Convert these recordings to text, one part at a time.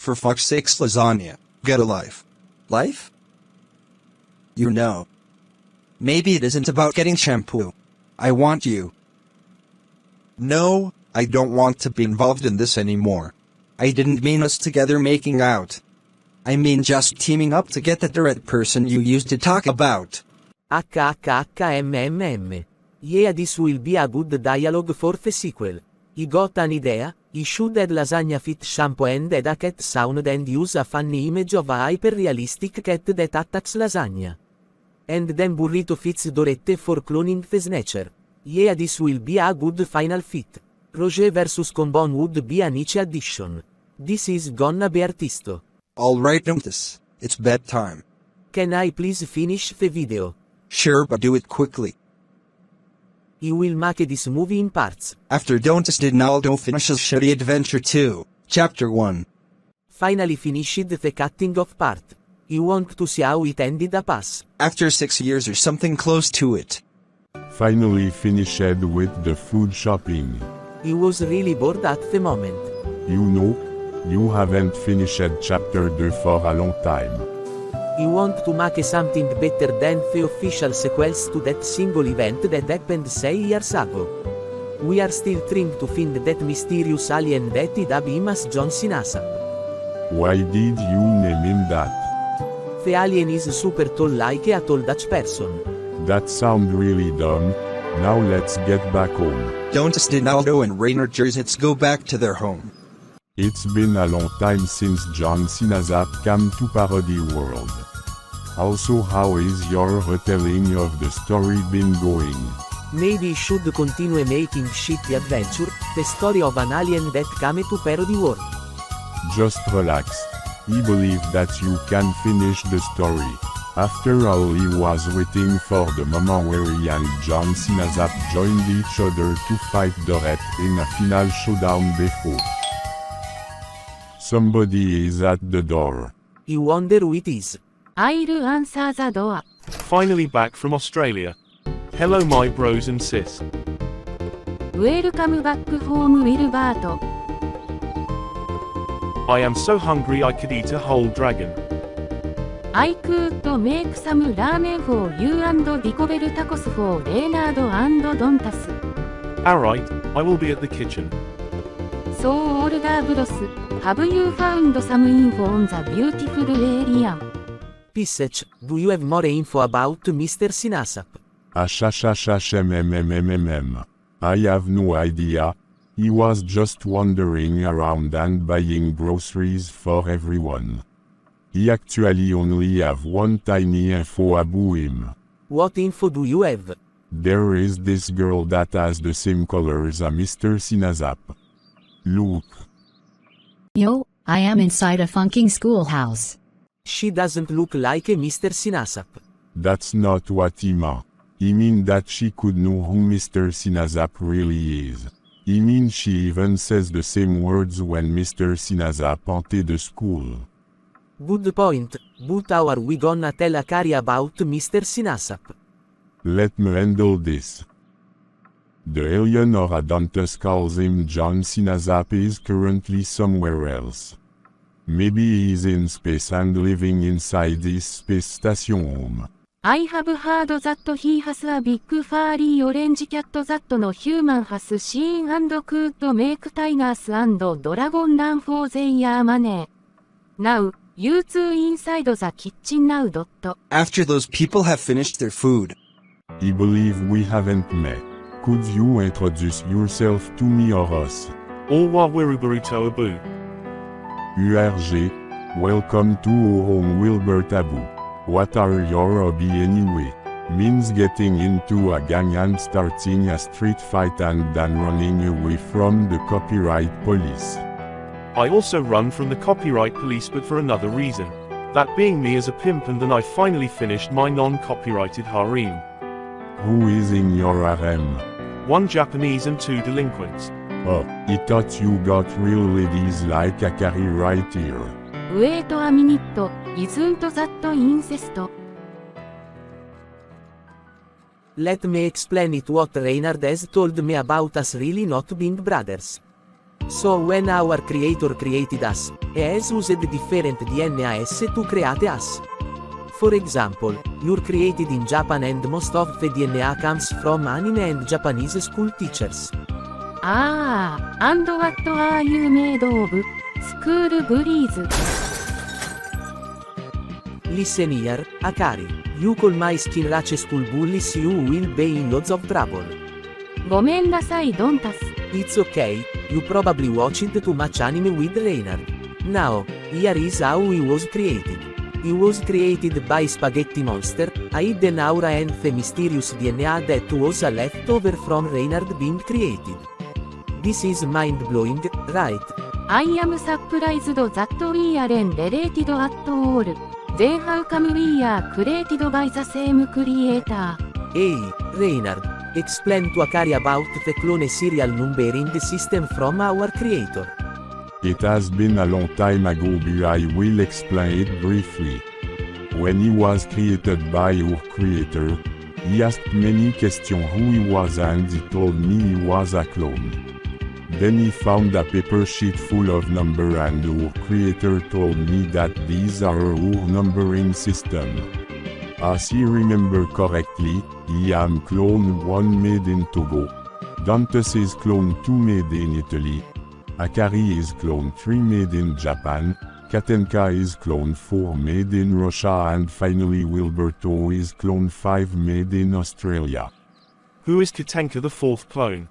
For fuck's sakes, lasagna, get a life. Life? You know. Maybe it isn't about getting shampoo. I want you. No, I don't want to be involved in this anymore. I didn't mean us together making out. I mean just teaming up to get the direct person you used to talk about. HHHMMM. Yeah, this will be a good dialogue for the sequel. You got an idea? You should add lasagna fit shampoo and add a cat sound and use a funny image of a hyper-realistic cat that attacks lasagna. And then burrito fits Dorette for cloning the snatcher. Yeah, this will be a good final fit. Roger vs Combone would be a niche addition. This is gonna be artisto. Alright, Notice. It's bedtime. Can I please finish the video? Sure, but do it quickly. You will make this movie in parts. After Don'tus did Naldo finishes Shitty Adventure 2, Chapter 1. Finally finished the cutting of part. You want to see how it ended up us. After 6 years or something close to it. Finally finished with the food shopping. He was really bored at the moment. You know, you haven't finished chapter 2 for a long time. You want to make something better than the official sequels to that single event that happened 6 years ago. We are still trying to find that mysterious alien that hid Abe as John Sinasa. Why did you name him that? The alien is super tall like a tall Dutch person. That sounds really dumb. Now let's get back home. Don'tus did Naldo and Rainer Jersitz go back to their home. It's been a long time since John Sinazap came to Parody World. Also, how is your retelling of the story been going? Maybe should continue making shitty adventure, the story of an alien that came to Parody World. Just relax. He believed that you can finish the story. After all, he was waiting for the moment where he and John Sinazap joined each other to fight Dorette in a final showdown before. Somebody is at the door. You wonder who it is. I'll answer the door. Finally back from Australia. Hello my bros and sis. Welcome back home, Wilbert. I am so hungry I could eat a whole dragon. I could make some ramen for you and recover tacos for Leonard and Don'tus. Alright, I will be at the kitchen. So Olga Bros, have you found some info on the beautiful alien? Pissech, do you have more info about Mr. Sinasap? I have no idea. He was just wandering around and buying groceries for everyone. He actually only have one tiny info about him. What info do you have? There is this girl that has the same colors as Mr. Sinazap. Look. Yo, I am inside a funking schoolhouse. She doesn't look like a Mr. Sinasap. That's not what he meant. He mean that she could know who Mr. Sinazap really is. He mean she even says the same words when Mr. Sinazap entered the school. Good point, but how are we gonna tell Akari about Mr. Sinasap? Let me handle this. The alien or Adontus calls him John Sinazap is currently somewhere else. Maybe he's in space and living inside his space station home. I have heard that he has a big furry orange cat that no human has seen and could make tigers and dragon run for their money. Now, you two inside the kitchen now. After those people have finished their food. I believe we haven't met. Could you introduce yourself to me or us? All while Burito Abu. URG, welcome to our home Wilbert Abu. What are your hobby anyway? Means getting into a gang and starting a street fight and then running away from the copyright police. I also run from the copyright police but for another reason. That being me as a pimp and then I finally finished my non-copyrighted harem. Who is in your harem? 1 Japanese and 2 delinquents. Oh, I thought you got real ladies like Akari right here. Wait a minute, isn't that incest? Let me explain it what Reynard has told me about us really not being brothers. So when our creator created us, he has used different DNAs to create us. For example, you're created in Japan and most of the DNA comes from anime and Japanese school teachers. And what are you made of? School breeze. Listen here, Akari. You call my skin rache school bullies, you will be in loads of trouble. ごめんなさい、ドンタス。It's okay, you probably watched too much anime with Reynard. Now, here is how he was created. He was created by Spaghetti Monster, a hidden aura and the mysterious DNA that was a leftover from Reynard being created. This is mind-blowing, right? I am surprised that we aren't related at all. Then how come we are created by the same creator? Hey, Reynard, explain to Akari about the clone serial numbering system from our creator. It has been a long time ago, but I will explain it briefly. When he was created by our creator, he asked many questions who he was and he told me he was a clone. Then he found a paper sheet full of numbers and our creator told me that these are our numbering system. As he remember correctly, I am clone 1 made in Togo. Dantes is clone 2 made in Italy. Akari is clone 3 made in Japan, Katenka is clone 4 made in Russia and finally Wilberto is clone 5 made in Australia. Who is Katenka the fourth clone?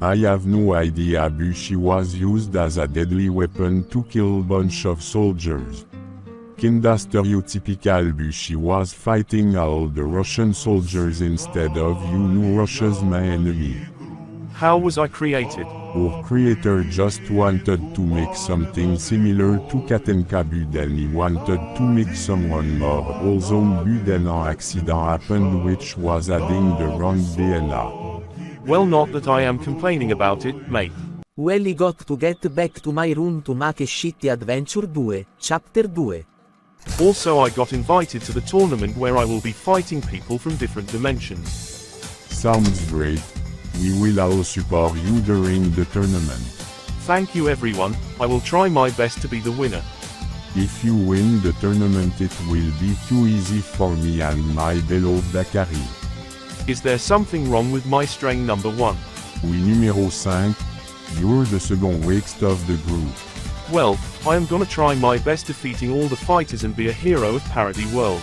I have no idea, but she was used as a deadly weapon to kill bunch of soldiers. Kinda stereotypical, but she was fighting all the Russian soldiers instead of Russia's main enemy. How was I created? Our creator just wanted to make something similar to Katenka, but then he wanted to make someone more wholesome, but then an accident happened which was adding the wrong DNA. Well, not that I am complaining about it, mate. Well, I got to get back to my room to make Shitty Adventure 2, Chapter 2. Also, I got invited to the tournament where I will be fighting people from different dimensions. Sounds great. We will all support you during the tournament. Thank you everyone, I will try my best to be the winner. If you win the tournament it will be too easy for me and my beloved Akari. Is there something wrong with my string number 1? Oui, numéro 5. You're the second weakest of the group. Well, I am gonna try my best defeating all the fighters and be a hero of Parody World.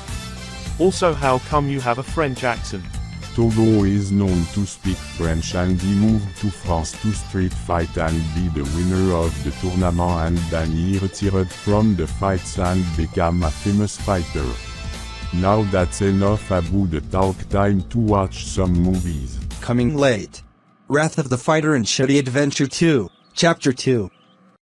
Also, how come you have a French accent? Togo is known to speak French and he moved to France to street fight and be the winner of the tournament, and then he retired from the fights and became a famous fighter. Now that's enough about the talk, time to watch some movies. Coming late. Wrath of the Fighter and Shitty Adventure 2, Chapter 2.